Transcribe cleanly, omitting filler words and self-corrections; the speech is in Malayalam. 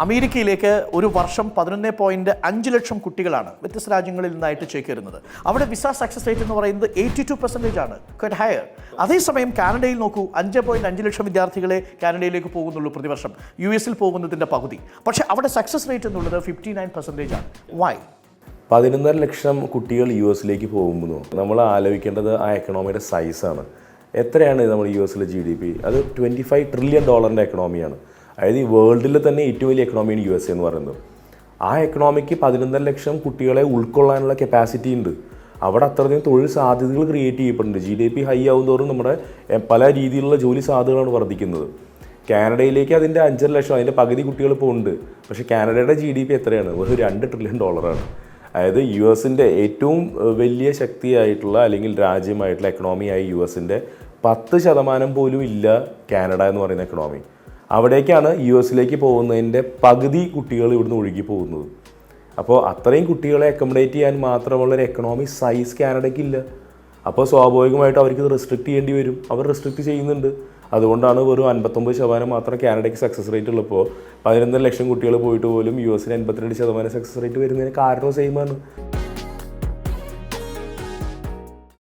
അമേരിക്കയിലേക്ക് ഒരു വർഷം 11.5 ലക്ഷം കുട്ടികളാണ് വ്യത്യസ്ത രാജ്യങ്ങളിൽ നിന്നായിട്ട് ചേക്കേറുന്നത്. അവിടെ വിസ സക്സസ് റേറ്റ് എന്ന് പറയുന്നത് 82% ആണ്, ക്വൈറ്റ് ഹയർ. അതേസമയം കാനഡയിൽ നോക്കൂ, 5.5 ലക്ഷം വിദ്യാർത്ഥികളെ കാനഡയിലേക്ക് പോകുന്നുള്ളൂ പ്രതിവർഷം, US പോകുന്നതിൻ്റെ പകുതി. പക്ഷേ അവിടെ സക്സസ് റേറ്റ് എന്നുള്ളത് 59% ആണ്. വൈ? 11.5 ലക്ഷം കുട്ടികൾ US പോകുമ്പോൾ നമ്മൾ ആലോചിക്കേണ്ടത് ആ എക്കണോമിയുടെ സൈസാണ്. എത്രയാണ് നമ്മൾ US GDP? അത് $25 ട്രില്യൺ എക്കണോമിയാണ്. അതായത് ഈ വേൾഡിൽ തന്നെ ഏറ്റവും വലിയ എക്കണോമിയാണ് US എന്ന് പറയുന്നത്. ആ എക്കണോമിക്ക് 11.5 ലക്ഷം കുട്ടികളെ ഉൾക്കൊള്ളാനുള്ള കപ്പാസിറ്റി ഉണ്ട്. അവിടെ അത്രയധികം തൊഴിൽ സാധ്യതകൾ ക്രിയേറ്റ് ചെയ്യപ്പെടുന്നുണ്ട്. GDP ഹൈ ആവുന്നതോറും നമ്മുടെ പല രീതിയിലുള്ള ജോലി സാധ്യതകളാണ് വർദ്ധിക്കുന്നത്. കാനഡയിലേക്ക് അതിൻ്റെ 5.5 ലക്ഷം, അതിൻ്റെ പകുതി കുട്ടികൾ ഇപ്പോൾ ഉണ്ട്. പക്ഷേ കാനഡയുടെ GDP എത്രയാണ്? ഒരു $2 ട്രില്യൺ. അതായത് US ഏറ്റവും വലിയ ശക്തിയായിട്ടുള്ള അല്ലെങ്കിൽ രാജ്യമായിട്ടുള്ള എക്കണോമിയായ US 10% പോലും ഇല്ല കാനഡ എന്ന് പറയുന്ന എക്കണോമി. അവിടേക്കാണ് US പോകുന്നതിൻ്റെ പകുതി കുട്ടികൾ ഇവിടുന്ന് ഒഴുകി പോകുന്നത്. അപ്പോൾ അത്രയും കുട്ടികളെ അക്കോമഡേറ്റ് ചെയ്യാൻ മാത്രമുള്ളൊരു എക്കണോമി സൈസ് കാനഡയ്ക്കില്ല. അപ്പോൾ സ്വാഭാവികമായിട്ടും അവർക്ക് റെസ്ട്രിക്റ്റ് ചെയ്യേണ്ടി വരും. അവർ റെസ്ട്രിക്റ്റ് ചെയ്യുന്നുണ്ട്. അതുകൊണ്ടാണ് വെറും 59% മാത്രം കാനഡയ്ക്ക് സക്സസ് റേറ്റ് ഉള്ളപ്പോൾ 11 ലക്ഷം കുട്ടികൾ പോയിട്ട് പോലും US 82% സക്സസ് റേറ്റ് വരുന്നതിന് കാരണം സെയിമാണ്.